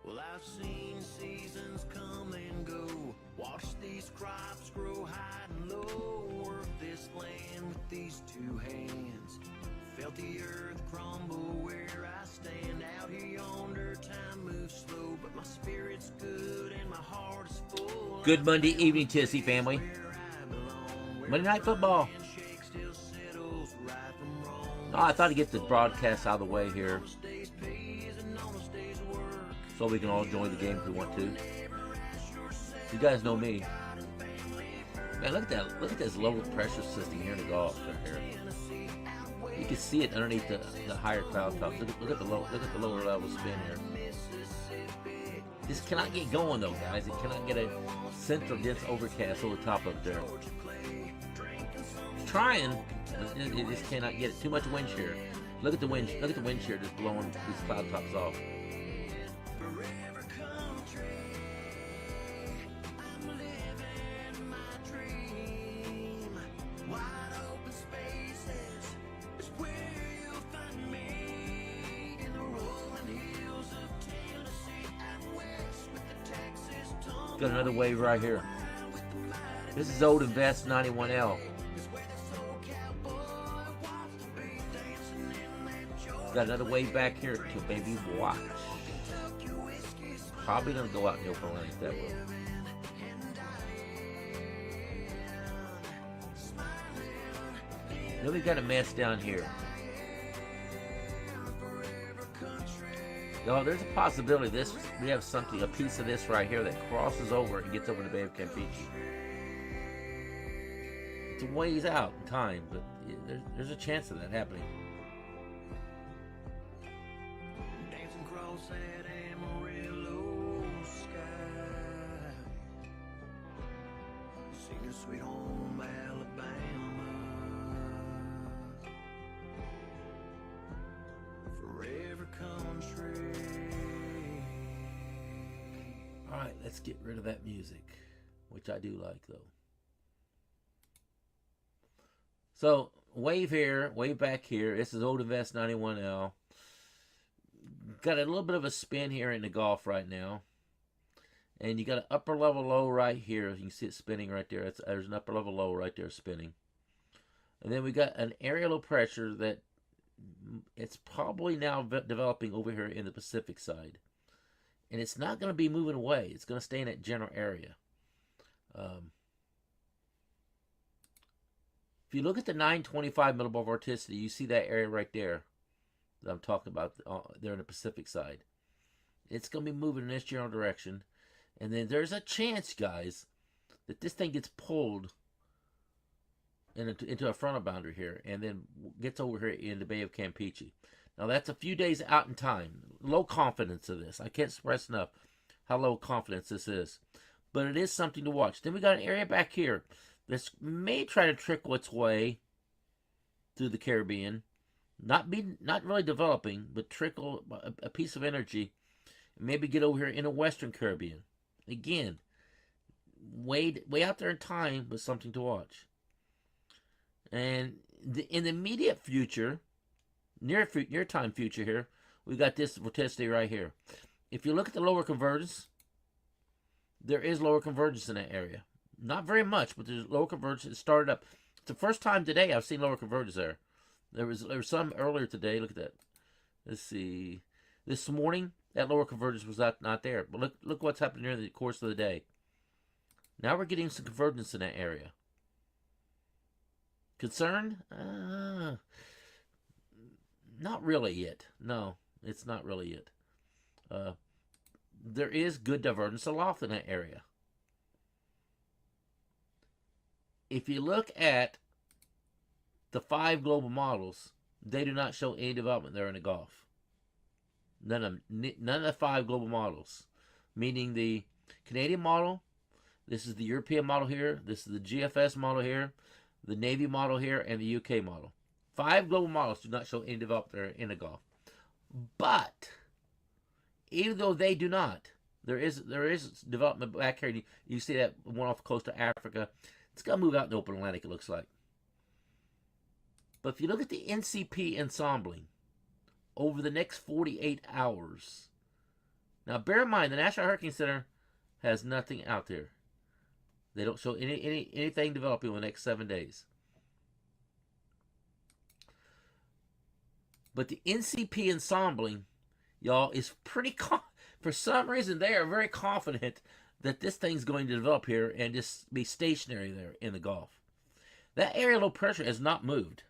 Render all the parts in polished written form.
Well, I've seen seasons come and go, watched these crops grow high and low, worked this land with these two hands, felt the earth crumble where I stand. Out here yonder, time moves slow, but my spirit's good and my heart is full. Good Monday evening, Tennessee family. Monday Night Football. Oh, I thought I'd get the broadcast out of the way here so we can all join the game if we want to. You guys know me. Man, look at that. Look at this low pressure system here in the Gulf right here. You can see it underneath the higher cloud tops. Look at the lower level spin here. This cannot get going though, guys. It cannot get a central dense overcast over the top of there. It's trying, it just cannot get it. Too much wind shear. Look at the wind. Look at the wind shear just blowing these cloud tops off. Got another wave right here. This is old Invest 91L. Got another wave back here to baby watch. Probably gonna go out in the open lanes that way. Then we got a mess down here. No, there's a possibility we have something, a piece of this right here that crosses over and gets over the Bay of Campeche. It's a ways out in time, but there's a chance of that happening. Dancing across that Amarillo sky, singing Sweet Home Alabama, forever country. Alright, let's get rid of that music, which I do like though. So, wave here, wave back here. This is Old Invest 91L. Got a little bit of a spin here in the Gulf right now. And you got an upper level low right here. You can see it spinning right there. There's an upper level low right there spinning. And then we got an area low pressure that it's probably now developing over here in the Pacific side. And it's not going to be moving away. It's going to stay in that general area. If you look at the 925 millibar vorticity, you see that area right there that I'm talking about there in the Pacific side. It's going to be moving in this general direction. And then there's a chance, guys, that this thing gets pulled into a frontal boundary here and then gets over here in the Bay of Campeche. Now, that's a few days out in time. Low confidence of this. I can't express enough how low confidence this is. But it is something to watch. Then we got an area back here. This may try to trickle its way through the Caribbean. Not really developing, but trickle a piece of energy. And maybe get over here in the Western Caribbean. Again, way out there in time, but something to watch. And in the immediate future, near time future here, we got this vorticity right here. If you look at the lower convergence, there is lower convergence in that area. Not very much, but there's lower convergence. It started up. It's the first time today I've seen lower convergence there. There was some earlier today. Look at that. Let's see. This morning, that lower convergence was not there. But look what's happened during the course of the day. Now we're getting some convergence in that area. Concern? Not really yet. No, it's not really yet. There is good divergence aloft in that area. If you look at the 5 global models, they do not show any development there in the Gulf. None of the 5 global models. Meaning the Canadian model, this is the European model here, this is the GFS model here, the Navy model here, and the UK model. 5 global models do not show any development there in the Gulf. But even though they do not, there is development back here. You see that one off the coast of Africa. It's going to move out in the open Atlantic, it looks like. But if you look at the NCP ensembling over the next 48 hours, Now, bear in mind, the National Hurricane Center has nothing out there. They don't show anything developing in the next 7 days. But the NCP ensembling, y'all, is pretty for some reason they are very confident that this thing's going to develop here and just be stationary there in the Gulf. That area of low pressure has not moved.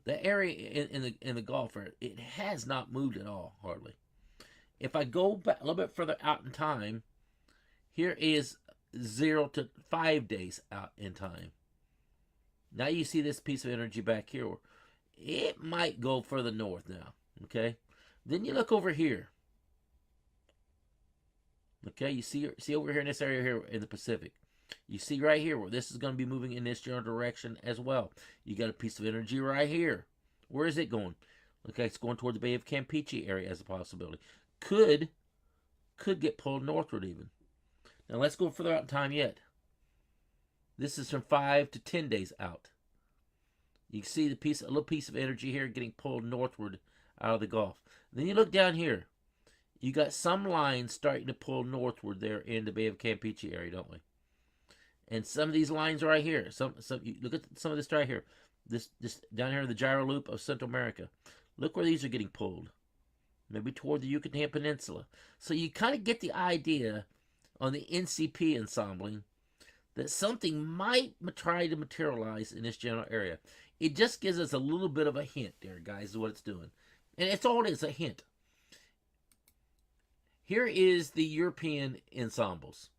That area in the Gulf, it has not moved at all, hardly. If I go back a little bit further out in time, here is 0 to 5 days out in time. Now you see this piece of energy back here. It might go further north now, okay? Then you look over here. Okay, you see over here in this area here in the Pacific. You see right here where this is going to be moving in this general direction as well. You got a piece of energy right here. Where is it going? Okay, it's going toward the Bay of Campeche area as a possibility. Could get pulled northward even. Now let's go further out in time yet. This is from 5 to 10 days out. You can see a little piece of energy here getting pulled northward out of the Gulf. Then you look down here. You got some lines starting to pull northward there in the Bay of Campeche area, don't we? And some of these lines right here. You look at some of this right here. This down here in the gyro loop of Central America. Look where these are getting pulled. Maybe toward the Yucatan Peninsula. So you kind of get the idea on the NCP ensembling that something might try to materialize in this general area. It just gives us a little bit of a hint there, guys, is what it's doing. And it's all it is, a hint. Here is the European ensembles.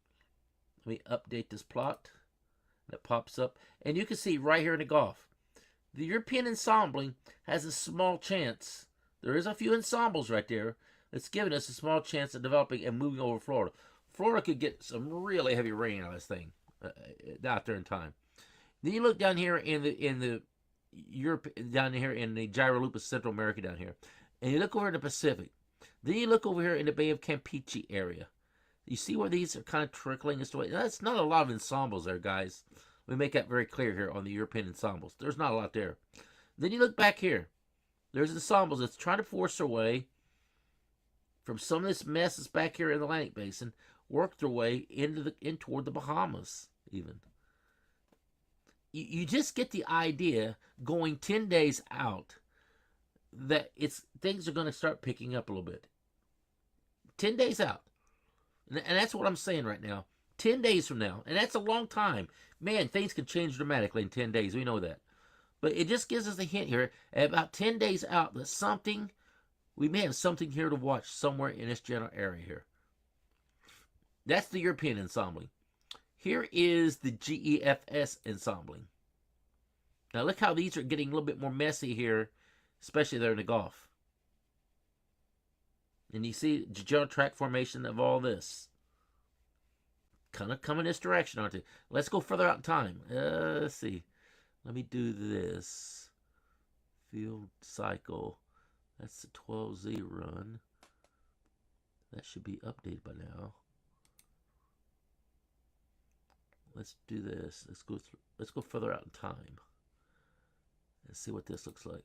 Let me update this plot. That pops up. And you can see right here in the Gulf. The European ensembling has a small chance. There is a few ensembles right there that's giving us a small chance of developing and moving over Florida. Florida could get some really heavy rain out of this thing out there in time. Then you look down here in the Europe, down here in the gyro loop of Central America down here, and you look over in the Pacific. Then you look over here in the Bay of Campeche area. You see where these are kind of trickling this way? That's not a lot of ensembles there, guys. Let me make that very clear here on the European ensembles. There's not a lot there. Then you look back here. There's ensembles that's trying to force their way from some of this mess that's back here in the Atlantic Basin, work their way in toward the Bahamas even. You just get the idea going 10 days out that things are going to start picking up a little bit. 10 days out. And that's what I'm saying right now. 10 days from now. And that's a long time. Man, things can change dramatically in 10 days. We know that. But it just gives us a hint here. At about 10 days out that we may have something here to watch somewhere in this general area here. That's the European ensembling. Here is the GEFS ensembling. Now look how these are getting a little bit more messy here, especially there in the Gulf. And you see the general track formation of all this. Kind of coming this direction, aren't they? Let's go further out in time. Let's see. Let me do this. Field cycle. That's the 12Z run. That should be updated by now. Let's do this. Let's go further out in time. Let's see what this looks like.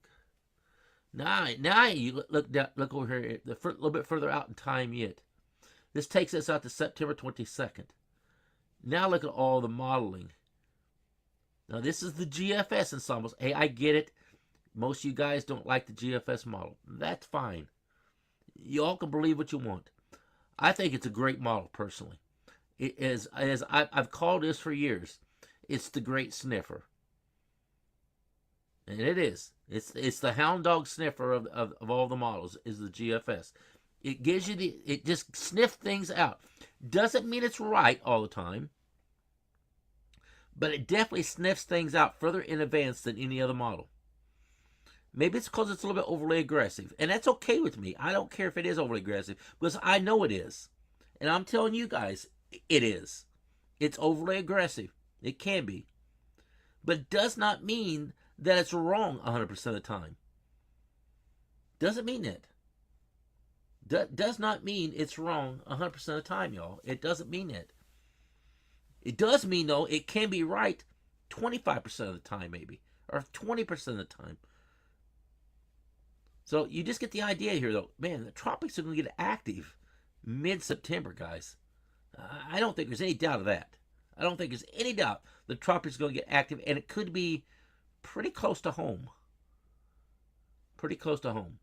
Now you look over here, a little bit further out in time yet. This takes us out to September 22nd. Now look at all the modeling. Now this is the GFS ensembles. Hey, I get it. Most of you guys don't like the GFS model. That's fine. You all can believe what you want. I think it's a great model personally. It is, as I've called this for years. It's the great sniffer. And it is. It's the hound dog sniffer of all the models is the GFS. It gives you it just sniffs things out. Doesn't mean it's right all the time. But it definitely sniffs things out further in advance than any other model. Maybe it's because it's a little bit overly aggressive. And that's okay with me. I don't care if it is overly aggressive. Because I know it is. And I'm telling you guys, it is. It's overly aggressive. It can be. But it does not mean that it's wrong 100% of the time. Doesn't mean that. Does not mean it's wrong 100% of the time, y'all. It doesn't mean that. It does mean, though, it can be right 25% of the time, maybe. Or 20% of the time. So you just get the idea here, though. Man, the tropics are going to get active mid-September, guys. I don't think there's any doubt of that. I don't think there's any doubt the tropics are going to get active, and it could be pretty close to home. Pretty close to home.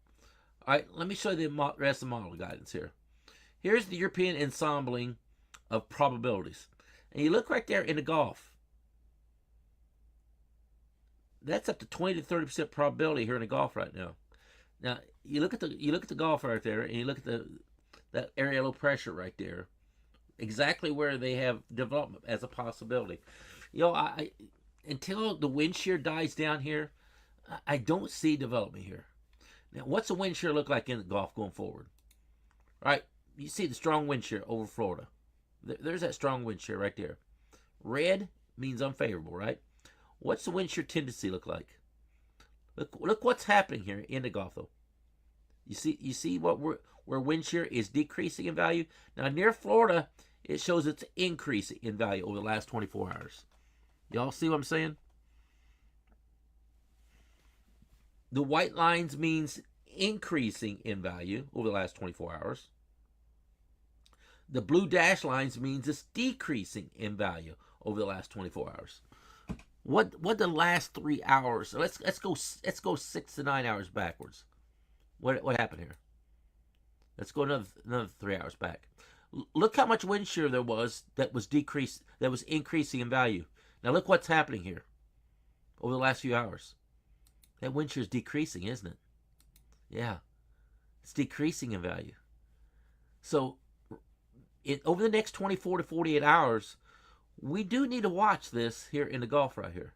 All right, let me show you the rest of the model guidance here. Here's the European ensembling of probabilities. And you look right there in the Gulf. That's up to 20 to 30% probability here in the Gulf right now. Now you look at the Gulf right there, and you look at that area low pressure right there, exactly where they have development as a possibility. I until the wind shear dies down here, I don't see development here. Now, what's the wind shear look like in the Gulf going forward? Right, you see the strong wind shear over Florida. There's that strong wind shear right there. Red means unfavorable, right? What's the wind shear tendency look like? Look what's happening here in the Gulf, though. You see where wind shear is decreasing in value. Now near Florida, it shows it's increasing in value over the last 24 hours. Y'all see what I'm saying? The white lines means increasing in value over the last 24 hours. The blue dash lines means it's decreasing in value over the last 24 hours. What the last 3 hours? Let's go 6 to 9 hours backwards. What happened here? Let's go another 3 hours back. Look how much wind shear there was that was increasing in value. Now look what's happening here over the last few hours. That wind shear is decreasing, isn't it? Yeah, it's decreasing in value. So over the next 24 to 48 hours, we do need to watch this here in the Gulf right here,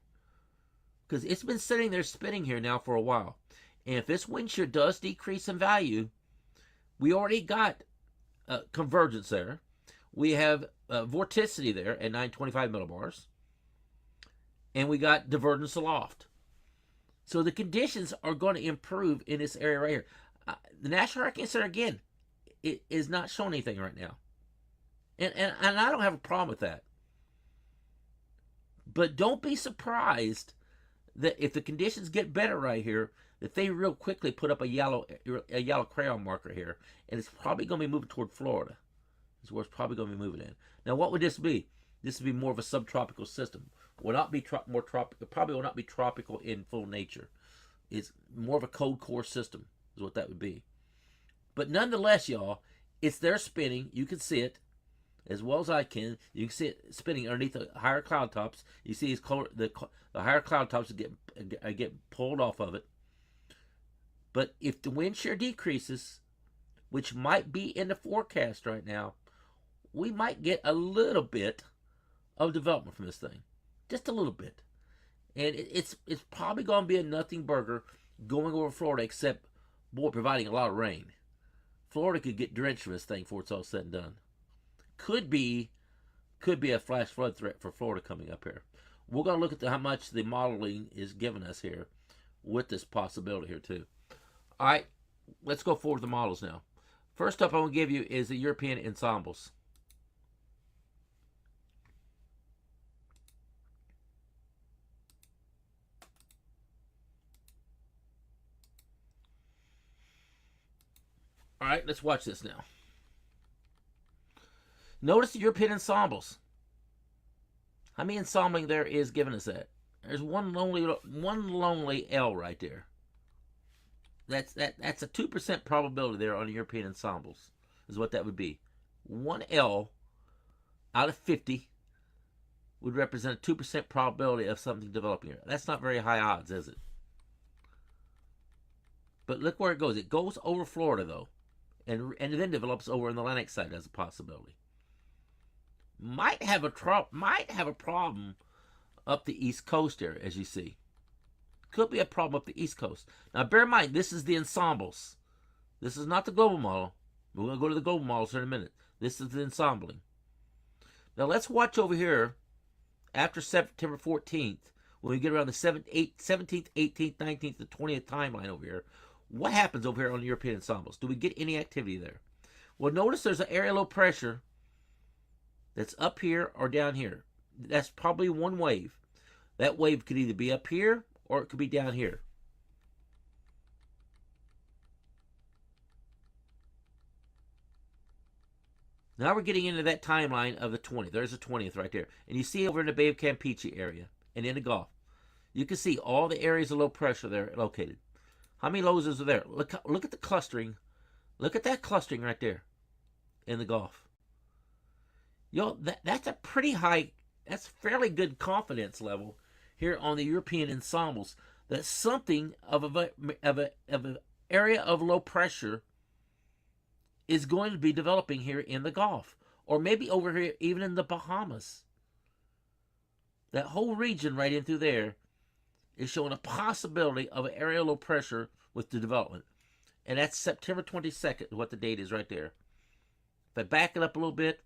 because it's been sitting there spinning here now for a while. And if this wind shear does decrease in value, we already got convergence there. We have vorticity there at 925 millibars. And we got divergence aloft. So the conditions are going to improve in this area right here. The National Hurricane Center, again, it is not showing anything right now. And I don't have a problem with that. But don't be surprised that if the conditions get better right here, that they real quickly put up a yellow crayon marker here, and it's probably going to be moving toward Florida. Is where it's probably going to be moving in. Now, what would this be? This would be more of a subtropical system. Will not be more tropical. Probably will not be tropical in full nature. It's more of a cold core system is what that would be. But nonetheless, y'all, it's there spinning. You can see it as well as I can. You can see it spinning underneath the higher cloud tops. You see the higher cloud tops get pulled off of it. But if the wind shear decreases, which might be in the forecast right now, we might get a little bit of development from this thing. Just a little bit. And it's probably going to be a nothing burger going over Florida, except, boy, providing a lot of rain. Florida could get drenched from this thing before it's all said and done. Could be a flash flood threat for Florida coming up here. We're going to look at how much the modeling is giving us here with this possibility here too. All right, let's go forward to the models now. First up I want to give you is the European ensembles. All right, let's watch this now. Notice the European ensembles. How many ensembling there is giving us that? There's one lonely L right there. That's a 2% probability there on the European ensembles, is what that would be. One L out of 50 would represent a 2% probability of something developing here. That's not very high odds, is it? But look where it goes. It goes over Florida, though, and then develops over on the Atlantic side as a possibility. Might have a problem up the East Coast there, as you see. Could be a problem up the East Coast. Now, bear in mind, this is the ensembles. This is not the global model. We're going to go to the global models in a minute. This is the ensembling. Now, let's watch over here after September 14th, when we get around the 17th, 18th, 19th, the 20th timeline over here. What happens over here on the European ensembles? Do we get any activity there? Well, notice there's an area low pressure that's up here or down here. That's probably one wave. That wave could either be up here or it could be down here. Now we're getting into that timeline of the 20th. There's the 20th right there. And you see over in the Bay of Campeche area and in the Gulf, you can see all the areas of low pressure there located. How many lows is there? Look at the clustering. Look at that clustering right there in the Gulf. That's a pretty high, that's fairly good confidence level here on the European ensembles that something of an area of low pressure is going to be developing here in the Gulf, or maybe over here even in the Bahamas. That whole region right in through there is showing a possibility of an area of low pressure with the development. And that's September 22nd, what the date is right there. If I back it up a little bit,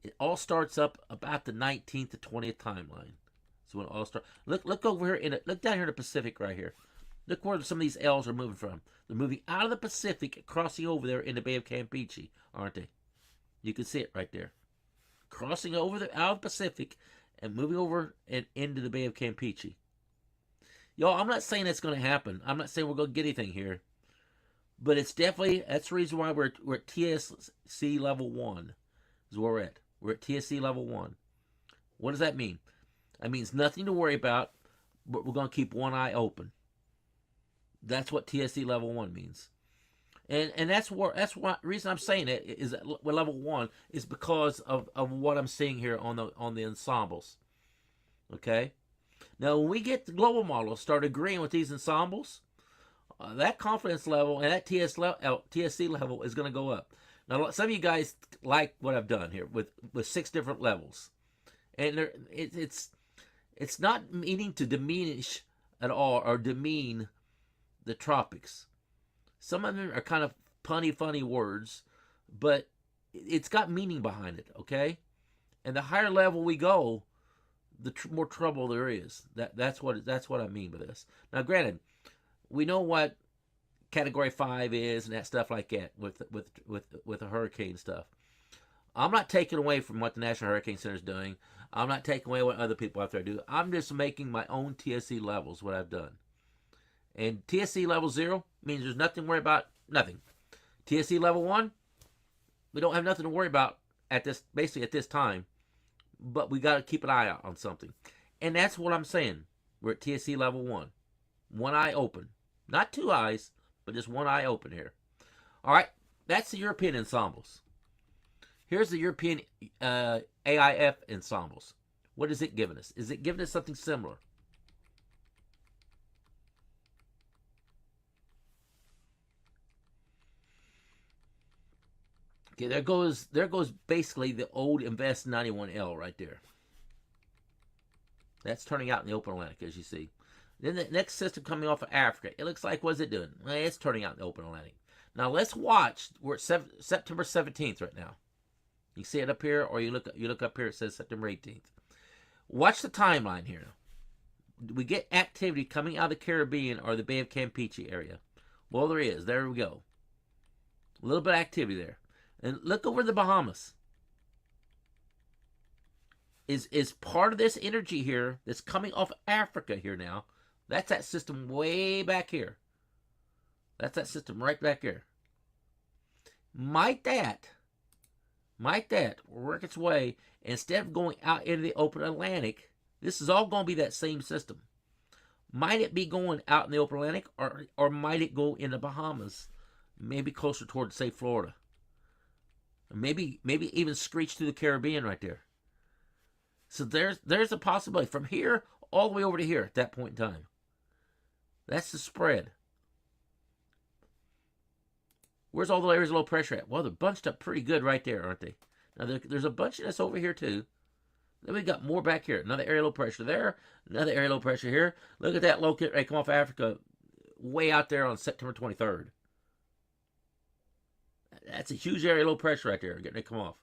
it all starts up about the 19th to 20th timeline. So when it all starts, look over here look down here in the Pacific right here. Look where some of these L's are moving from. They're moving out of the Pacific, crossing over there in the Bay of Campeche, aren't they? You can see it right there. Crossing over out of the Pacific and moving over and into the Bay of Campeche. Y'all, I'm not saying that's going to happen. I'm not saying we're going to get anything here. But it's definitely, that's the reason why we're at TSC level 1 is where we're at. We're at TSC level 1. What does that mean? That means nothing to worry about, but we're going to keep one eye open. That's what TSC level 1 means. And that's what reason I'm saying it is that level 1 is because of what I'm seeing here on the ensembles. Okay? Now, when we get the global models start agreeing with these ensembles, that confidence level and that TSC level is going to go up. Now, some of you guys like what I've done here with 6 different levels. And it's not meaning to diminish at all or demean the tropics. Some of them are kind of funny words, but it's got meaning behind it, okay? And the higher level we go, the more trouble there is. That's what I mean by this. Now, granted, we know what Category 5 is and that stuff like that with the hurricane stuff. I'm not taking away from what the National Hurricane Center is doing. I'm not taking away what other people out there do. I'm just making my own TSC levels, what I've done. And TSC level 0 means there's nothing to worry about, nothing. TSC level 1, we don't have nothing to worry about at this time, but we got to keep an eye out on something. And that's what I'm saying. We're at TSC level 1. One eye open. Not 2 eyes, but just one eye open here. All right, that's the European ensembles. Here's the European AIF ensembles. What is it giving us? Is it giving us something similar? Okay, there goes basically the old Invest 91L right there. That's turning out in the open Atlantic, as you see. Then the next system coming off of Africa, it looks like, what's it doing? Well, it's turning out in the open Atlantic. Now let's watch. We're at September 17th right now. You see it up here, or you look up here, it says September 18th. Watch the timeline here. We get activity coming out of the Caribbean or the Bay of Campeche area. Well, there is. There we go. A little bit of activity there. And look over the Bahamas. Is part of this energy here that's coming off Africa here now. That's that system way back here. That's that system right back here. Might that work its way, instead of going out into the open Atlantic, this is all going to be that same system. Might it be going out in the open Atlantic, or might it go in the Bahamas, maybe closer towards, say, Florida? Maybe even screech through the Caribbean right there. So there's a possibility from here all the way over to here at that point in time. That's the spread. Where's all the areas of low pressure at? Well, they're bunched up pretty good right there, aren't they? Now, there's a bunch of this over here, too. Then we got more back here. Another area of low pressure there. Another area of low pressure here. Look at that low right come off Africa way out there on September 23rd. That's a huge area of low pressure right there getting ready to come off.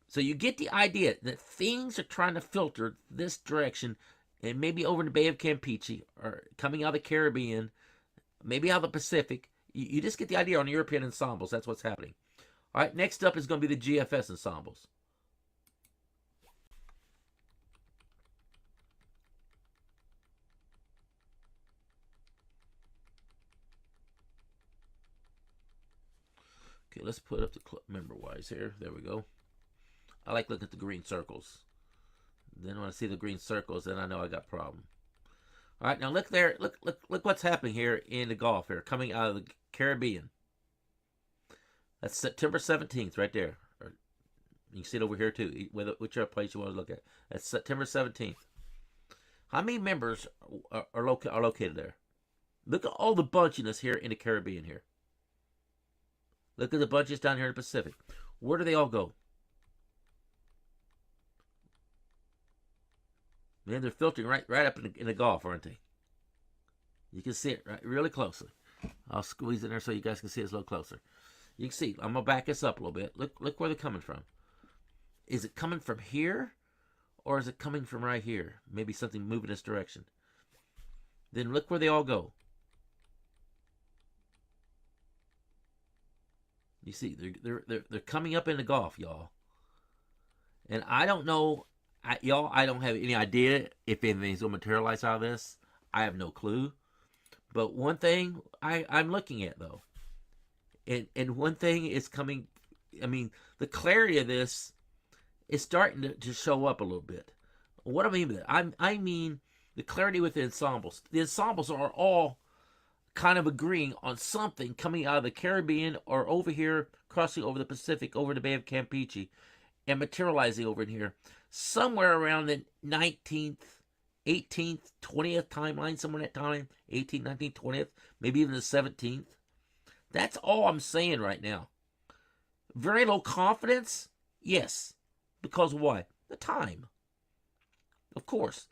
So you get the idea that things are trying to filter this direction, and maybe over in the Bay of Campeche or coming out of the Caribbean, maybe out of the Pacific. You just get the idea on the European ensembles. That's what's happening. All right, next up is going to be the GFS ensembles. Okay, let's put up the member-wise here. There we go. I like looking at the green circles. Then when I see the green circles, then I know I got a problem. All right, now look there. Look what's happening here in the Gulf here, coming out of the Caribbean. That's September 17th right there. You can see it over here too, whichever place you want to look at. That's September 17th. How many members are located there? Look at all the bunchiness here in the Caribbean here. Look at the bunches down here in the Pacific. Where do they all go? Man, they're filtering right up in the Gulf, aren't they? You can see it really closely. I'll squeeze in there so you guys can see it a little closer. You can see. I'm gonna back this up a little bit. Look where they're coming from. Is it coming from here, or is it coming from right here? Maybe something moving this direction. Then look where they all go. You see, they're coming up in the Gulf, y'all. And I don't know. I don't have any idea if anything's going to materialize out of this. I have no clue. But one thing I'm looking at, though, and one thing is coming, I mean, the clarity of this is starting to show up a little bit. What do I mean by that? I mean the clarity with the ensembles. The ensembles are all kind of agreeing on something coming out of the Caribbean or over here, crossing over the Pacific, over the Bay of Campeche, and materializing over in here. Somewhere around the 19th, 18th, 20th timeline, somewhere in that time, 18th, 19th, 20th, maybe even the 17th. That's all I'm saying right now. Very low confidence? Yes. Because why? The time. Of course.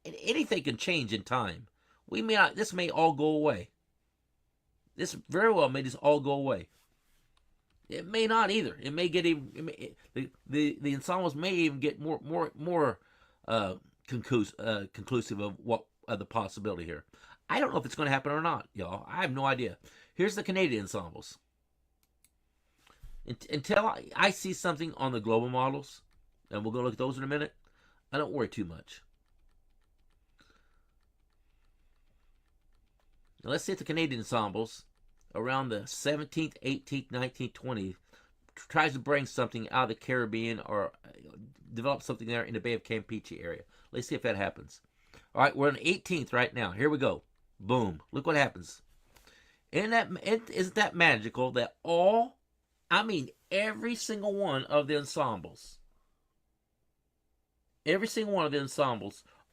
And anything can change in time. This may all go away. This very well may just all go away. It may not either. It may get even. The ensembles may even get more conclusive of what the possibility here. I don't know if it's going to happen or not, y'all. I have no idea. Here's the Canadian ensembles. Until I see something on the global models, and we'll go look at those in a minute, I don't worry too much. Now let's see if the Canadian ensembles around the 17th, 18th, 19th, 20th tries to bring something out of the Caribbean or develop something there in the Bay of Campeche area. Let's see if that happens. All right, we're on the 18th right now. Here we go. Boom. Look what happens. Isn't that magical that every single one of the ensembles,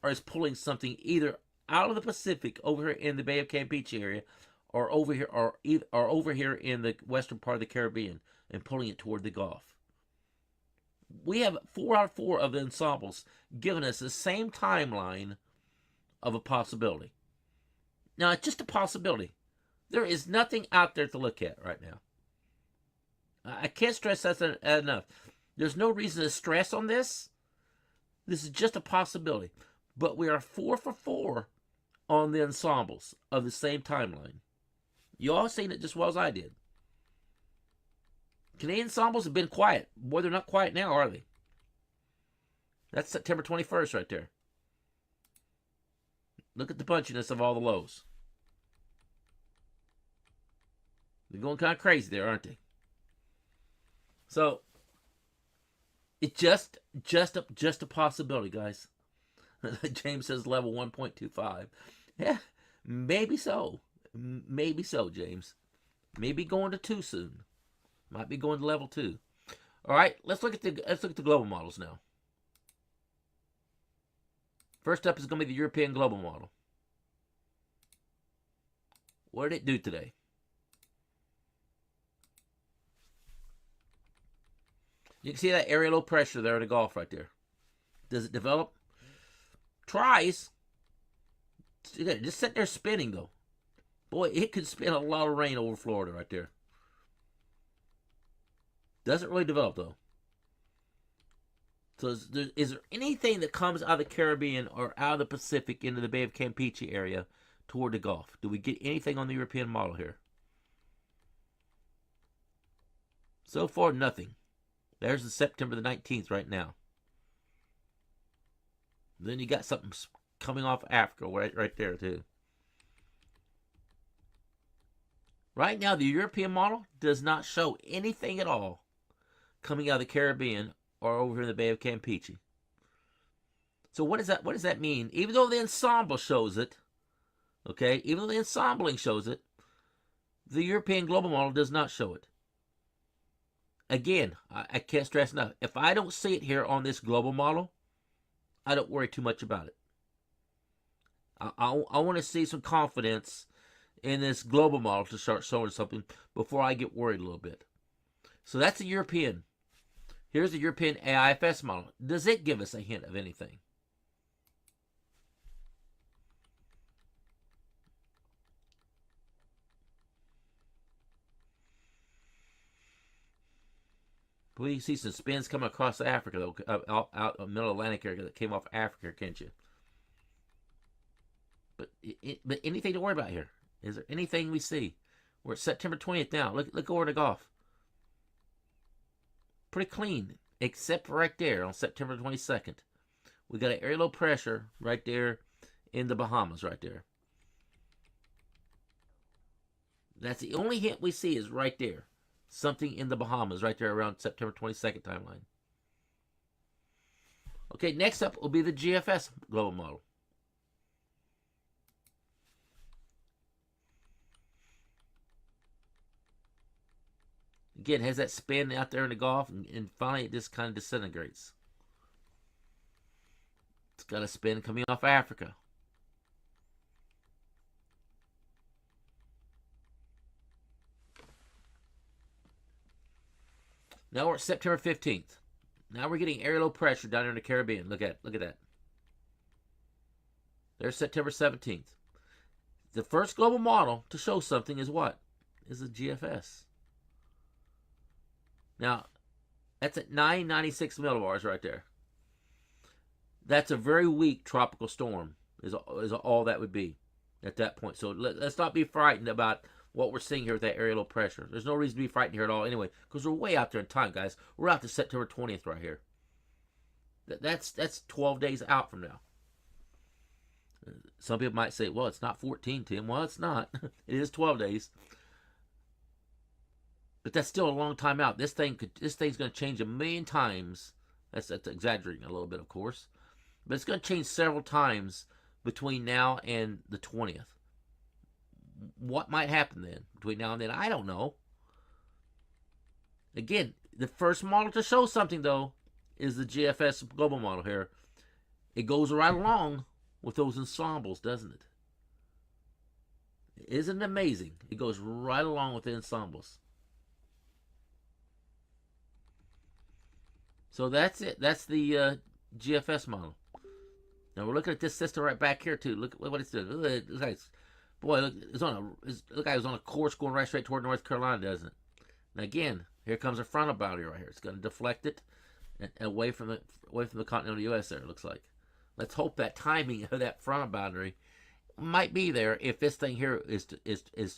is pulling something either out of the Pacific over here in the Bay of Campeche area, or over here, or over here in the western part of the Caribbean, and pulling it toward the Gulf. We have 4 out of 4 of the ensembles giving us the same timeline of a possibility. Now, it's just a possibility. There is nothing out there to look at right now. I can't stress that enough. There's no reason to stress on this. This is just a possibility. But we are 4 for 4 on the ensembles of the same timeline. You all seen it just as well as I did. Canadian ensembles have been quiet. Boy, they're not quiet now, are they? That's September 21st right there. Look at the punchiness of all the lows. They're going kind of crazy there, aren't they? So, it's just a possibility, guys. James says level 1.25. Yeah, maybe so. Maybe so, James. Maybe going to 2 soon. Might be going to level 2. All right, let's look at the global models now. First up is going to be the European global model. What did it do today? You can see that area low pressure there in the Gulf right there. Does it develop? Tries. Just sit there spinning, though. Boy, it could spin a lot of rain over Florida right there. Doesn't really develop, though. So is there anything that comes out of the Caribbean or out of the Pacific into the Bay of Campeche area toward the Gulf? Do we get anything on the European model here? So far, nothing. There's the September the 19th right now. Then you got something coming off Africa right there, too. Right now, the European model does not show anything at all coming out of the Caribbean or over in the Bay of Campeche. So what does that mean? Even though the ensemble shows it, okay, even though the ensembling shows it, the European global model does not show it. Again, I can't stress enough. If I don't see it here on this global model, I don't worry too much about it. I want to see some confidence in this global model to start showing something before I get worried a little bit. So that's a European. Here's the European AIFS model. Does it give us a hint of anything? Well, you see some spins coming across Africa, though, out of the Middle Atlantic area that came off Africa, can't you? But anything to worry about here? Is there anything we see? We're at September 20th now. Look over the Gulf. Pretty clean, except right there on September 22nd. We got an area low pressure right there in the Bahamas, right there. That's the only hint we see is right there. Something in the Bahamas, right there around September 22nd timeline. Okay, next up will be the GFS global model. Again, has that spin out there in the Gulf, and finally it just kind of disintegrates. It's got a spin coming off Africa. Now we're at September 15th. Now we're getting area low pressure down there in the Caribbean. Look at that. There's September 17th. The first global model to show something is what? Is the GFS. Now, that's at 996 millibars right there. That's a very weak tropical storm, is all that would be at that point. So let's not be frightened about what we're seeing here with that area low pressure. There's no reason to be frightened here at all anyway, because we're way out there in time, guys. We're out to September 20th right here. That's 12 days out from now. Some people might say, well, it's not 14, Tim. Well, it's not. It is 12 days. But that's still a long time out. This thing's going to change a million times. That's exaggerating a little bit, of course. But it's going to change several times between now and the 20th. What might happen then between now and then? I don't know. Again, the first model to show something, though, is the GFS global model here. It goes right along with those ensembles, doesn't it? Isn't it amazing? It goes right along with the ensembles. So that's it. That's the GFS model. Now we're looking at this system right back here too. Look what it's doing. Boy, look, it's like it's on a course going right straight toward North Carolina, doesn't it? Now again, here comes a frontal boundary right here. It's going to deflect it away from the continental U.S. There, it looks like. Let's hope that timing of that frontal boundary might be there if this thing here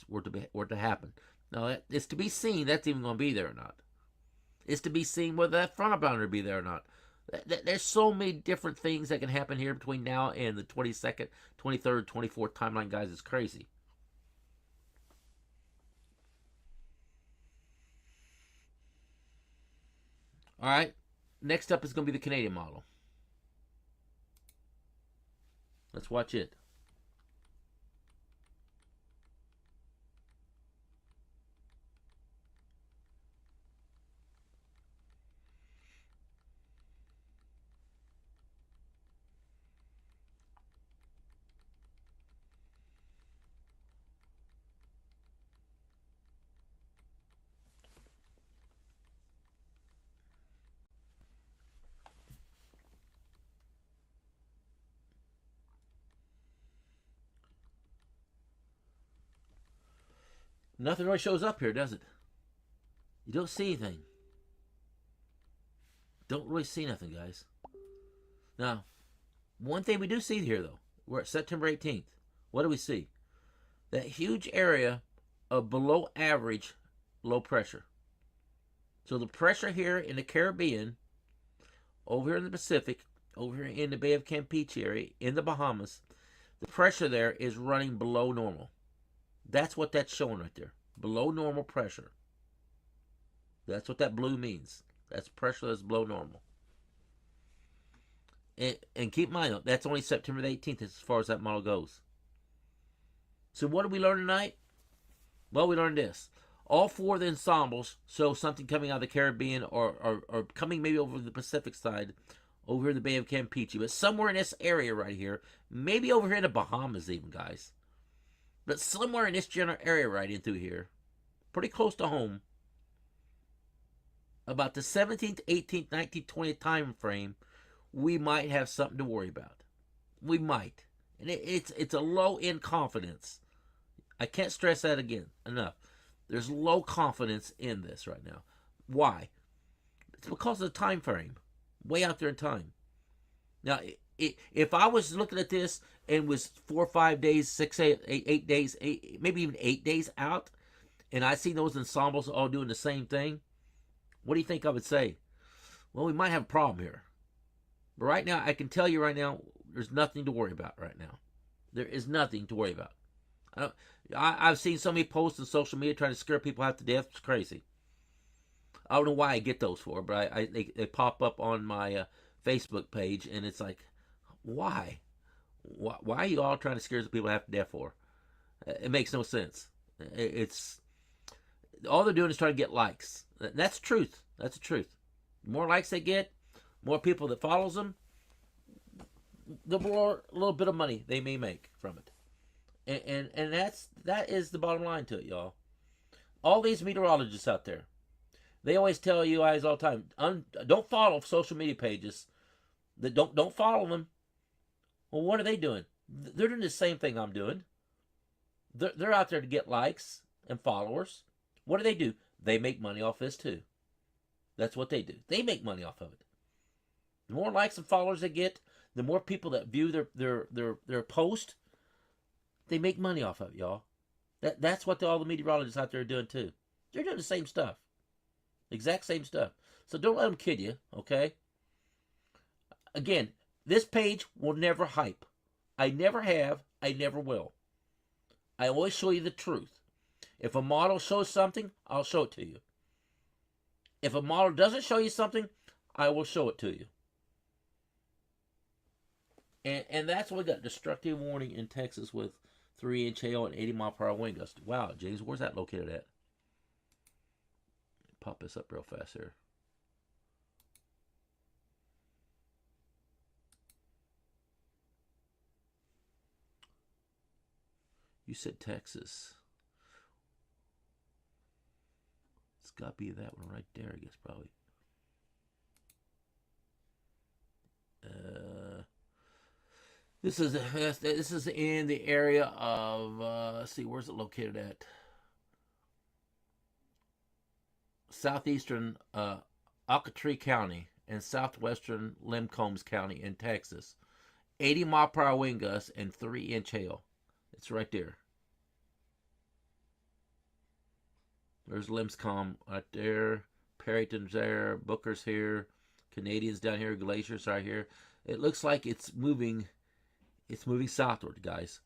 were to happen. Now it's to be seen that's even going to be there or not. It's to be seen whether that frontal boundary be there or not. There's so many different things that can happen here between now and the 22nd, 23rd, 24th timeline, guys. It's crazy. All right. Next up is going to be the Canadian model. Let's watch it. Nothing really shows up here, does it? You don't see anything. Don't really see nothing, guys. Now, one thing we do see here, though, we're at September 18th. What do we see? That huge area of below average low pressure. So the pressure here in the Caribbean, over here in the Pacific, over here in the Bay of Campeche area, in the Bahamas, the pressure there is running below normal. That's what that's showing right there. Below normal pressure. That's what that blue means. That's pressure that's below normal. And keep in mind, that's only September the 18th as far as that model goes. So what did we learn tonight? Well, we learned this. All four of the ensembles show something coming out of the Caribbean or coming maybe over the Pacific side, over here in the Bay of Campeche, but somewhere in this area right here, maybe over here in the Bahamas even, guys. But somewhere in this general area right in through here, pretty close to home, about the 17th, 18th, 19th, 20th time frame, we might have something to worry about. We might. And it's a low in confidence. I can't stress that again enough. There's low confidence in this right now. Why? It's because of the time frame. Way out there in time. Now, if I was looking at this and was 4 or 5 days, 6, 8 days, maybe even 8 days out, and I see those ensembles all doing the same thing, what do you think I would say? Well, we might have a problem here. But right now, I can tell you right now, there's nothing to worry about right now. There is nothing to worry about. I've seen so many posts on social media trying to scare people half to death. It's crazy. I don't know why I get those for, but they pop up on my Facebook page, and it's like, why? Why are you all trying to scare people half to death for? It makes no sense. It's all they're doing is trying to get likes. That's the truth. That's the truth. The more likes they get, more people that follows them, the more a little bit of money they may make from it. And that is the bottom line to it, y'all. All these meteorologists out there, they always tell you guys all the time, don't follow social media pages. That don't follow them. Well, what are they doing? They're doing the same thing I'm doing. They're out there to get likes and followers. What do? They make money off this too. That's what they do. They make money off of it. The more likes and followers they get, the more people that view their post, they make money off of it, y'all. That's what all the meteorologists out there are doing too. They're doing the same stuff. Exact same stuff. So don't let them kid you, okay? Again, this page will never hype. I never have. I never will. I always show you the truth. If a model shows something, I'll show it to you. If a model doesn't show you something, I will show it to you. And that's what we got. Destructive warning in Texas with 3-inch hail and 80-mile-per-hour wind gusts. Wow, James, where's that located at? Pop this up real fast here. You said Texas. It's got to be that one right there, I guess, probably. This is in the area of, let's see, where's it located at? Southeastern Alcatraz County and southwestern Limcombs County in Texas. 80-mile-per-hour wind gusts and 3-inch hail. It's right there. There's Limscomb right there. Perryton's there. Booker's here. Canadians down here. Glaciers right here. It looks like it's moving. It's moving southward, guys.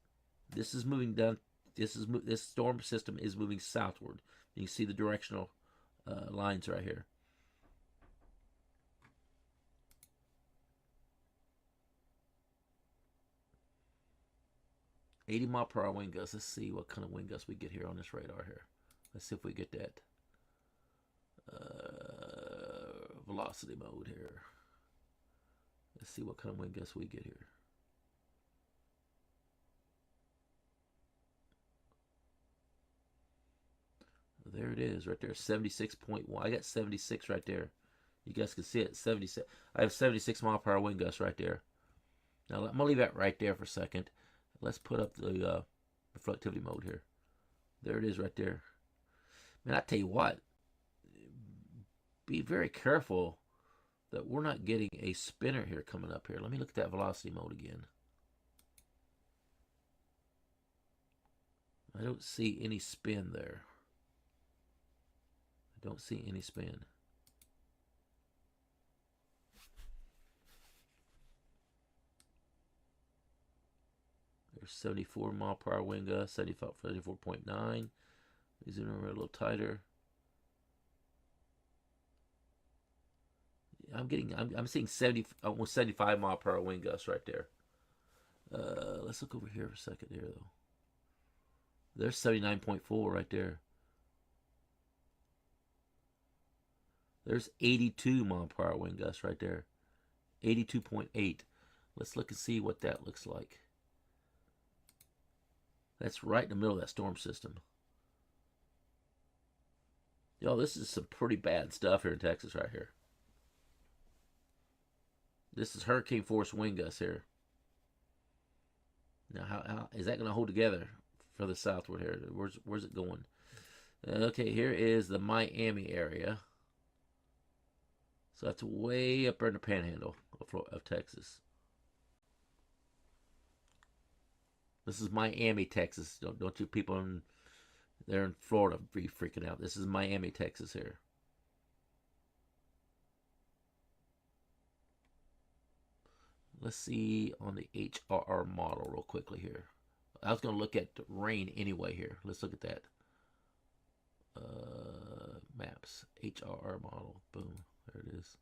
This is moving down. This storm system is moving southward. You can see the directional lines right here. $80-mile-per-hour wind gusts. Let's see what kind of wind gusts we get here on this radar here. Let's see if we get that velocity mode here. Let's see what kind of wind gusts we get here. There it is, right there, 76.1. I got 76 right there. You guys can see it, 76. I have 76-mile-per-hour wind gusts right there. Now I'm gonna leave that right there for a second. Let's put up the reflectivity mode here. There it is, right there. Man, I tell you what, be very careful that we're not getting a spinner here coming up here. Let me look at that velocity mode again. I don't see any spin there. I don't see any spin. There's 74-mile-per-hour wind gust, 74.9. Is it a little tighter? I'm seeing 70, almost 75 mile per hour wind gusts right there. Let's look over here for a second here though. There's 79.4 right there. There's 82 mile per hour wind gusts right there. 82.8. Let's look and see what that looks like. That's right in the middle of that storm system. Yo, this is some pretty bad stuff here in Texas right here. This is hurricane force wind gusts here. Now, how is that going to hold together for the southward here? Where's it going? Okay, here is the Miami area. So that's way up in the panhandle of Texas. This is Miami, Texas. Don't you people there in Florida be freaking out. This is Miami, Texas here. Let's see on the HRR model real quickly here. I was going to look at rain anyway here. Let's look at that. Maps, HRR model. Boom. There it is.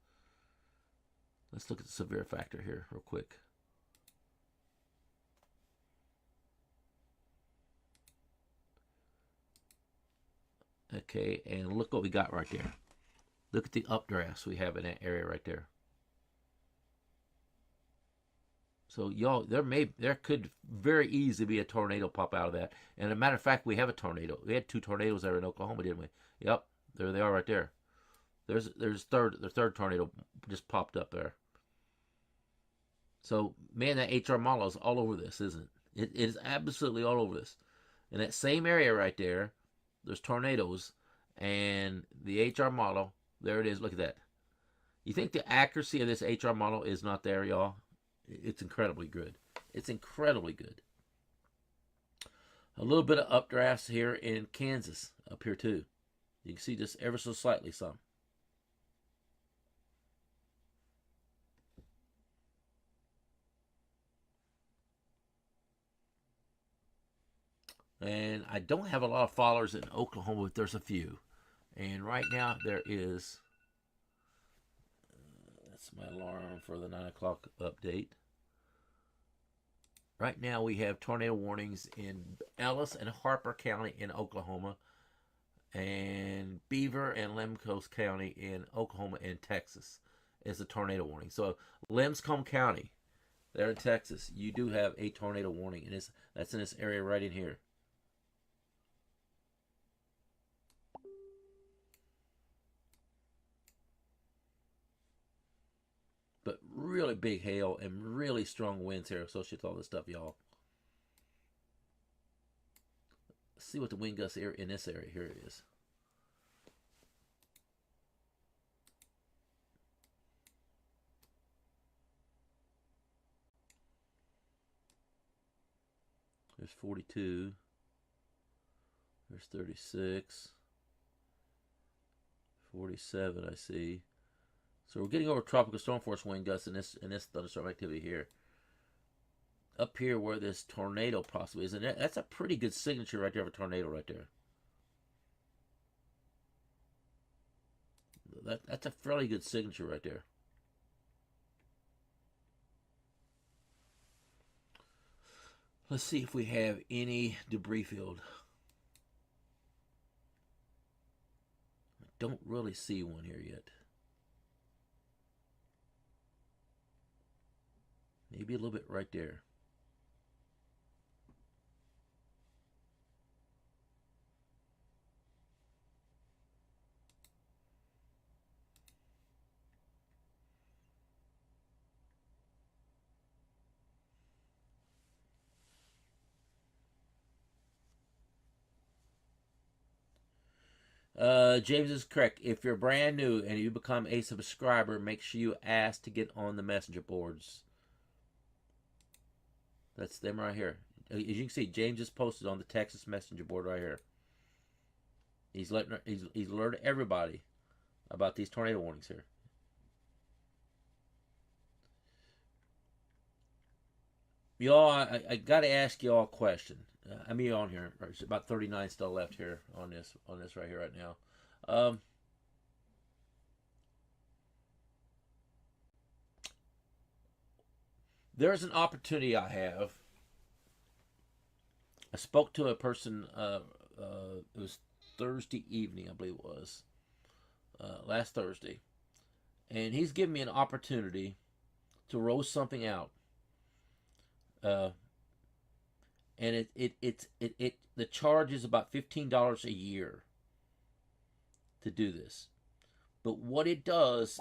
Let's look at the severe factor here real quick. Okay, and look what we got right there. Look at the updrafts we have in that area right there. So y'all, there could very easily be a tornado pop out of that. And as a matter of fact, we have a tornado. We had 2 tornadoes there in Oklahoma, didn't we? Yep, there they are right there. There's the third tornado just popped up there. So man, that HR model is all over this, isn't it? It is absolutely all over this. In that same area right there, there's tornadoes, and the HR model, there it is. Look at that. You think the accuracy of this HR model is not there, y'all? It's incredibly good. It's incredibly good. A little bit of updrafts here in Kansas, up here too. You can see just ever so slightly some. And I don't have a lot of followers in Oklahoma, but there's a few. And right now there is, that's my alarm for the 9 o'clock update. Right now we have tornado warnings in Ellis and Harper County in Oklahoma, and Beaver and Lemcos County in Oklahoma and Texas is a tornado warning. So Lemcombe County, there in Texas, you do have a tornado warning, and that's in this area right in here. But really big hail and really strong winds here associated with all this stuff, y'all. Let's see what the wind gusts here in this area. Here it is. There's 42. There's 36. 47, I see. So we're getting over tropical storm force wind gusts in this thunderstorm activity here. Up here where this tornado possibly is, and that's a pretty good signature right there of a tornado right there. That's a fairly good signature right there. Let's see if we have any debris field. I don't really see one here yet. Maybe a little bit right there. James is correct. If you're brand new and you become a subscriber, make sure you ask to get on the messenger boards. That's them right here. As you can see, James just posted on the Texas messenger board right here. He's alerted everybody about these tornado warnings here. Y'all, I got to ask y'all a question. I mean, on here. There's about 39 still left here on this right here right now. Um, there's an opportunity I have. I spoke to a person. It was Thursday evening, I believe it was last Thursday, and he's giving me an opportunity to roast something out. Uh, and it the charge is about $15 a year to do this. But what it does,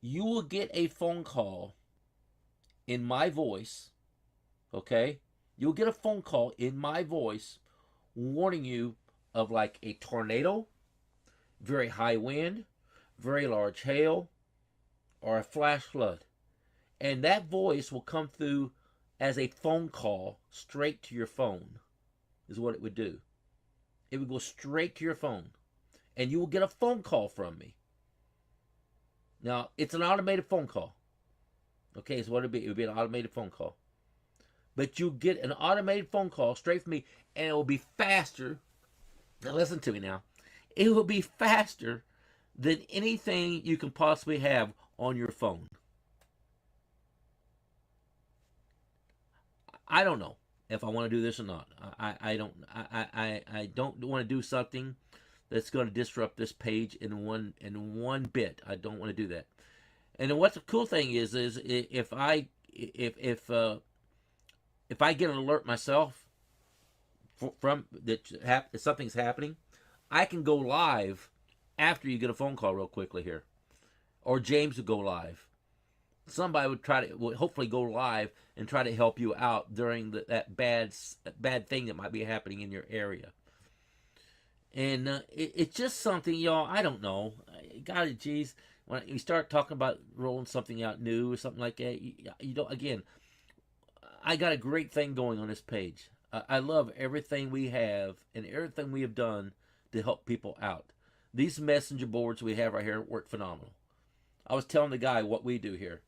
you will get a phone call in my voice, okay? You'll get a phone call in my voice warning you of like a tornado, very high wind, very large hail, or a flash flood. And that voice will come through as a phone call straight to your phone, is what it would do. It would go straight to your phone, and you will get a phone call from me. Now, it's an automated phone call. Okay, so what it would be? It would be an automated phone call. But you get an automated phone call straight from me, and it will be faster. Now, listen to me now. It will be faster than anything you can possibly have on your phone. I don't know if I want to do this or not. I don't want to do something that's going to disrupt this page in one bit. I don't want to do that. And then what the cool thing is if I get an alert myself from that something's happening, I can go live after you get a phone call real quickly here, or James would go live. Somebody would hopefully go live and try to help you out during that bad thing that might be happening in your area. And it's just something, y'all. I don't know. God, geez, when you start talking about rolling something out new or something like that, you don't. Again, I got a great thing going on this page. I love everything we have and everything we have done to help people out. These messenger boards we have right here work phenomenal. I was telling the guy what we do here,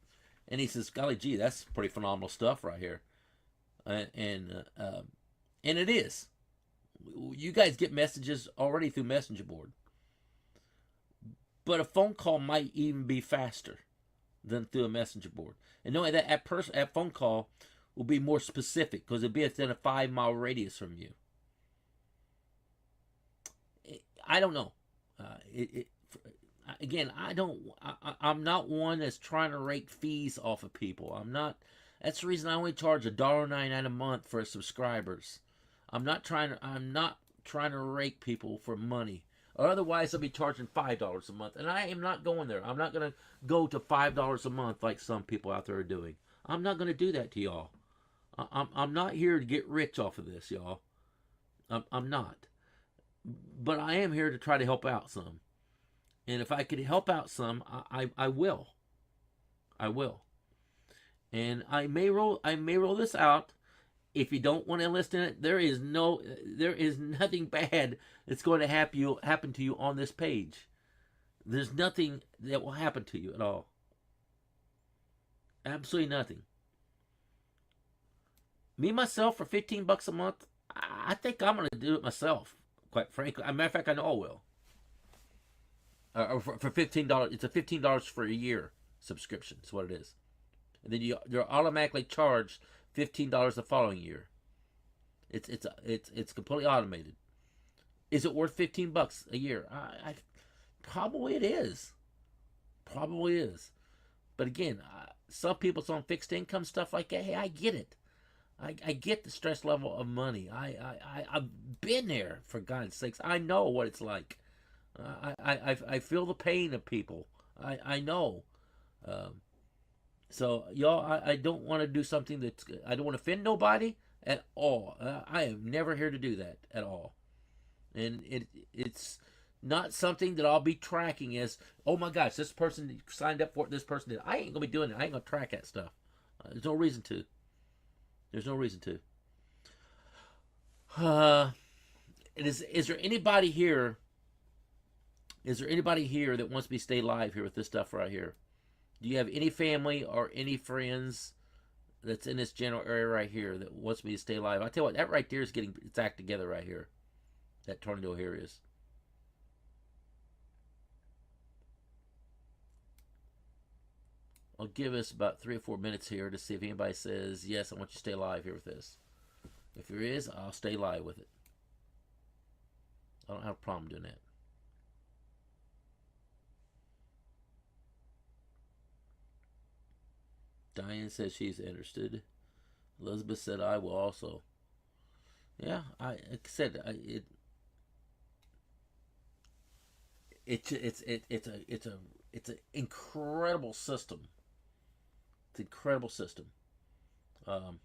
and he says, "Golly gee, that's pretty phenomenal stuff right here," and it is. You guys get messages already through messenger board, but a phone call might even be faster than through a messenger board. And knowing that phone call will be more specific because it'll be within a 5-mile radius from you. I don't know. Again, I'm not one that's trying to rake fees off of people. I'm not. That's the reason I only charge $1.99 a month for subscribers. I'm not trying to rake people for money. Or otherwise, I'll be charging $5 a month, and I am not going there. I'm not going to go to $5 a month like some people out there are doing. I'm not going to do that to y'all. I'm not here to get rich off of this, y'all. I'm not. But I am here to try to help out some. And if I could help out some, I will. I will. And I may roll this out. If you don't want to enlist in it, there is nothing bad that's going to happen to you on this page. There's nothing that will happen to you at all. Absolutely nothing. Me myself for $15 a month, I think I'm going to do it myself. Quite frankly, as a matter of fact, I know I will. For $15, it's a $15 for a year subscription. That's what it is. And then you're automatically charged $15 the following year. It's completely automated. Is it worth $15 a year? I probably it is. Probably is. But again, some people's on fixed income stuff like that. Hey, I get it. I get the stress level of money. I've been there, for God's sakes. I know what it's like. I feel the pain of people. I know. So y'all, I don't want to do something that's. I don't want to offend nobody at all. I am never here to do that at all. And it's not something that I'll be tracking as, oh my gosh, this person signed up for it, this person did. I ain't gonna be doing it. I ain't gonna track that stuff. There's no reason to. There's no reason to. Is there anybody here? Is there anybody here that wants me to stay live here with this stuff right here? Do you have any family or any friends that's in this general area right here that wants me to stay alive. I tell you what, that right there is getting its act together right here. That tornado here is. I'll give us about 3 or 4 minutes here to see if anybody says, yes, I want you to stay alive here with this. If there is, I'll stay live with it. I don't have a problem doing that. Diane says she's interested. Elizabeth said I will also. Yeah, like I said, it's an incredible system. It's an incredible system. Um,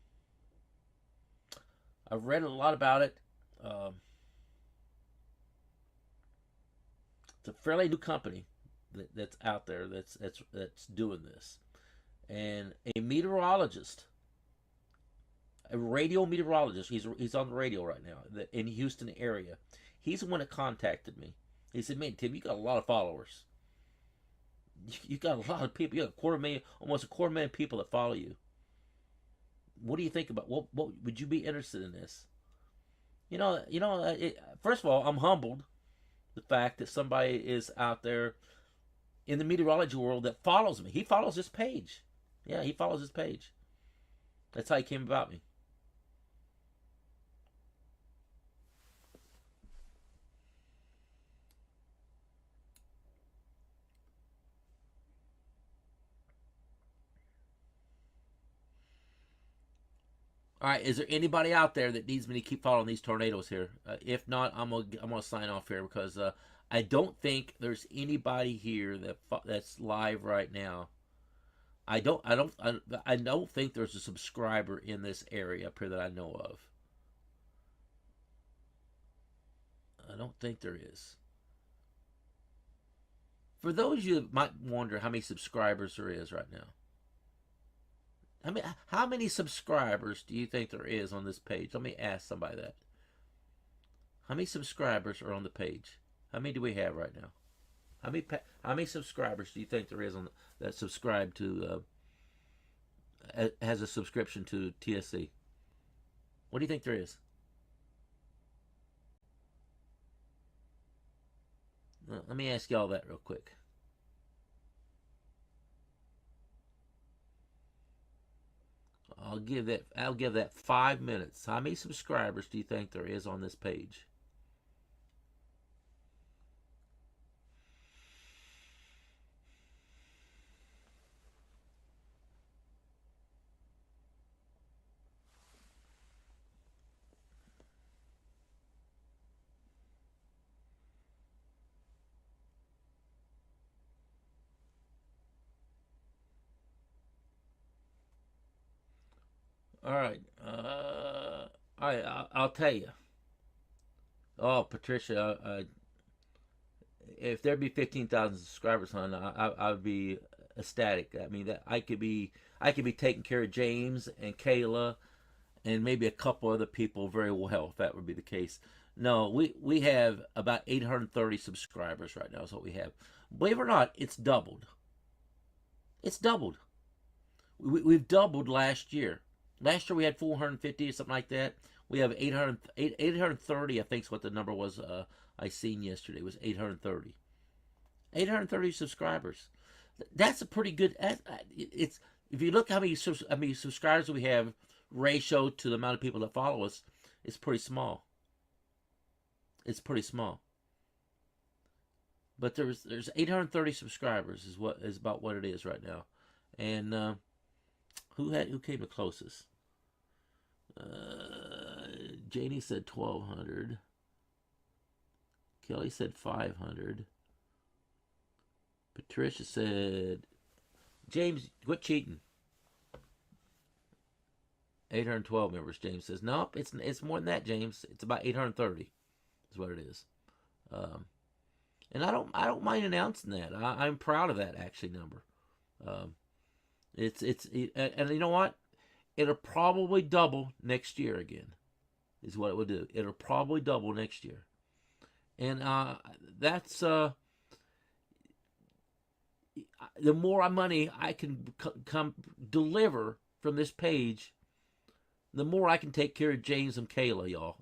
I've read a lot about it. Um, it's a fairly new company that's out there that's doing this, and a meteorologist, a radio meteorologist. He's on the radio right now in the Houston area. He's the one that contacted me. He said, "Man, Tim, you got a lot of followers. You got a lot of people. You got almost a quarter million people that follow you. What do you think about what would you be interested in this?" First of all, I'm humbled the fact that somebody is out there in the meteorology world that follows me. He follows this page. Yeah, he follows this page. That's how he came about me. All right, is there anybody out there that needs me to keep following these tornadoes here? If not, I'm gonna sign off here because I don't think there's anybody here that's live right now. I don't think there's a subscriber in this area up here that I know of. I don't think there is. For those of you that might wonder how many subscribers there is right now, how many subscribers do you think there is on this page? Let me ask somebody that. How many subscribers are on the page? How many do we have right now? How many subscribers do you think there is on that subscribe to has a subscription to TSC? What do you think there is? Let me ask y'all that real quick. I'll give that 5 minutes. How many subscribers do you think there is on this page? All right. All right. I'll tell you. Oh, Patricia, if there'd be 15,000 subscribers, hon, I would be ecstatic. I mean, that I could be taking care of James and Kayla and maybe a couple other people very well if that would be the case. No, we have about 830 subscribers right now is what we have. Believe it or not, it's doubled. It's doubled. We've doubled last year. Last year we had 450 or something like that. We have 830, I think is what the number was I seen yesterday. It was 830. 830 subscribers. That's a pretty good. It's if you look how many subscribers we have ratio to the amount of people that follow us, it's pretty small. It's pretty small. But there's 830 subscribers is about what it is right now, and who came the closest? Janie said 1,200. Kelly said 500. Patricia said, James, quit cheating. 812 members. James says, nope, it's more than that, James. It's about 830 is what it is. And I don't mind announcing that. I'm proud of that actually number. And you know what? It'll probably double next year again. Is what it would do. It'll probably double next year. And that's the more money I can come deliver from this page, the more I can take care of James and Kayla, y'all.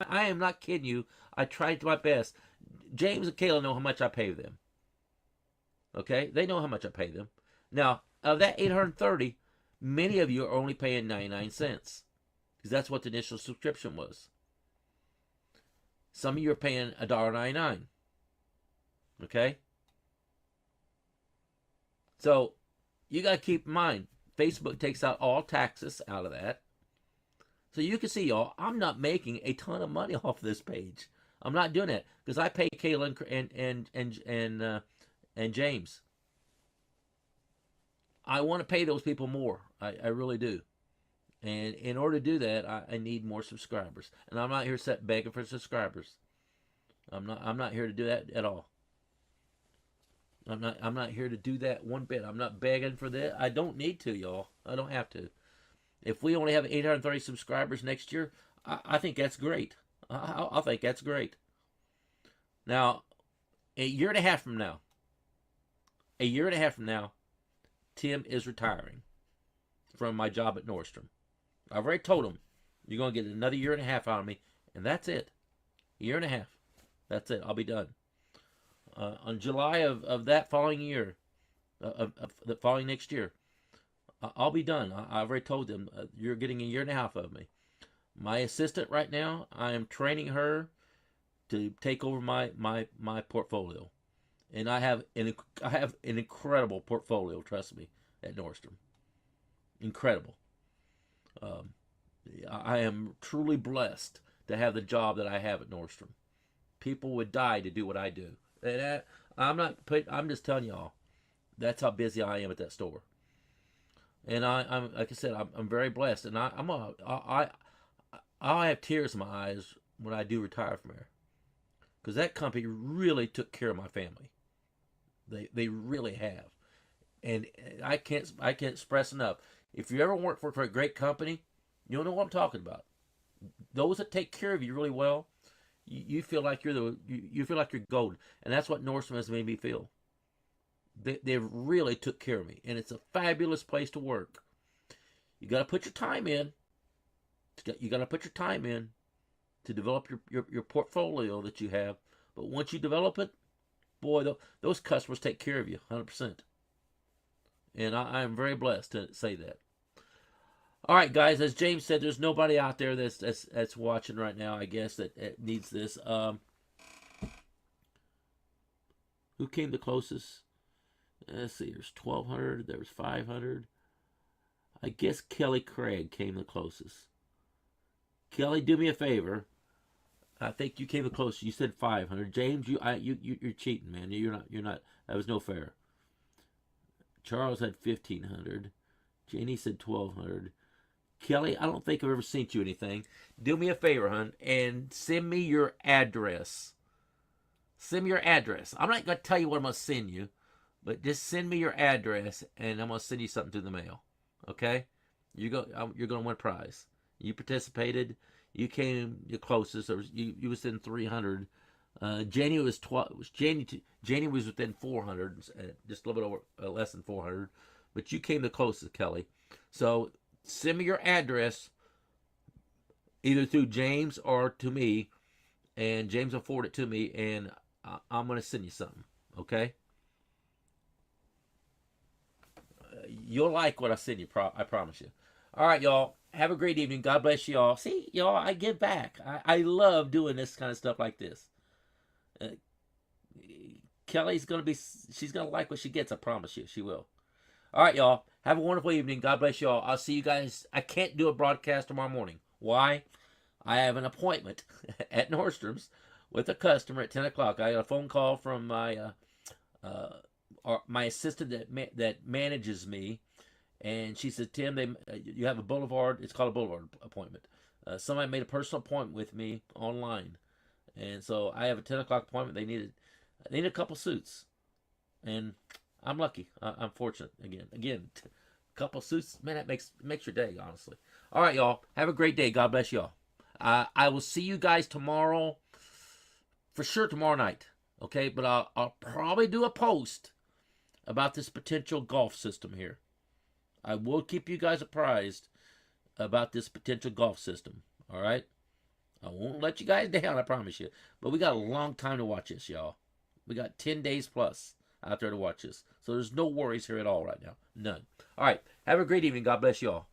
I am not kidding you. I tried my best. James and Kayla know how much I pay them. Okay? They know how much I pay them. Now, of that 830, many of you are only paying 99 cents. Because that's what the initial subscription was. Some of you are paying $1.99. Okay? So, you got to keep in mind, Facebook takes out all taxes out of that. So you can see, y'all, I'm not making a ton of money off this page. I'm not doing that because I pay Kayla and James. I want to pay those people more. I really do. And in order to do that, I need more subscribers. And I'm not here begging for subscribers. I'm not here to do that at all. I'm not here to do that one bit. I'm not begging for that. I don't need to, y'all. I don't have to. If we only have 830 subscribers next year, I think that's great. I think that's great. Now, a year and a half from now, Tim is retiring from my job at Nordstrom. I've already told him, you're going to get another year and a half out of me, and that's it. A year and a half. That's it. I'll be done. On July of that following year, of the following next year, I'll be done. I've already told them, you're getting a year and a half of me. My assistant right now, I am training her to take over my portfolio. And I have an incredible portfolio, trust me, at Nordstrom. Incredible. I am truly blessed to have the job that I have at Nordstrom. People would die to do what I do. And I'm just telling y'all, that's how busy I am at that store. And I'm like I said, I'm very blessed, and I'll have tears in my eyes when I do retire from there, because that company really took care of my family. They really have, and I can't express enough. If you ever work for a great company, you'll know what I'm talking about. Those that take care of you really well, you feel like you feel like you're golden, and that's what Nordstrom has made me feel. They really took care of me, and it's a fabulous place to work. You got to put your time in. You got to put your time in to develop your portfolio that you have. But once you develop it, boy, those customers take care of you 100%. And I am very blessed to say that. All right, guys, as James said, there's nobody out there that's watching right now, I guess, that needs this. Who came the closest? Let's see, there's 1,200, there was 500. I guess Kelly Craig came the closest. Kelly, do me a favor. I think you came the closest. You said 500. James, you're cheating, man. You're not. That was no fair. Charles had 1,500. Janie said 1,200. Kelly, I don't think I've ever sent you anything. Do me a favor, hon, and send me your address. Send me your address. I'm not going to tell you what I'm going to send you, but just send me your address, and I'm going to send you something through the mail. Okay? You're going to win a prize. You participated. You came the closest. You was within 300. Janie was Janie was within 400, just a little bit over, less than 400. But you came the closest, Kelly. So send me your address, either through James or to me, and James will forward it to me, and I'm going to send you something. Okay? You'll like what I send you. I promise you. All right, y'all. Have a great evening. God bless you all. See, y'all, I give back. I love doing this kind of stuff like this. Kelly's going to be, she's going to like what she gets. I promise you. She will. All right, y'all. Have a wonderful evening. God bless you all. I'll see you guys. I can't do a broadcast tomorrow morning. Why? I have an appointment at Nordstrom's with a customer at 10 o'clock. I got a phone call from my assistant that manages me. And she said, Tim, you have a Boulevard. It's called a Boulevard appointment. Somebody made a personal appointment with me online. And so I have a 10 o'clock appointment. They needed a couple suits. And I'm lucky. I'm fortunate. Again, a couple suits. Man, that makes your day, honestly. All right, y'all. Have a great day. God bless y'all. I will see you guys tomorrow. For sure tomorrow night. Okay? But I'll probably do a post about this potential golf system here. I will keep you guys apprised about this potential golf system. All right? I won't let you guys down, I promise you. But we got a long time to watch this, y'all. We got 10 days plus out there to watch this. So there's no worries here at all right now. None. All right. Have a great evening. God bless you all.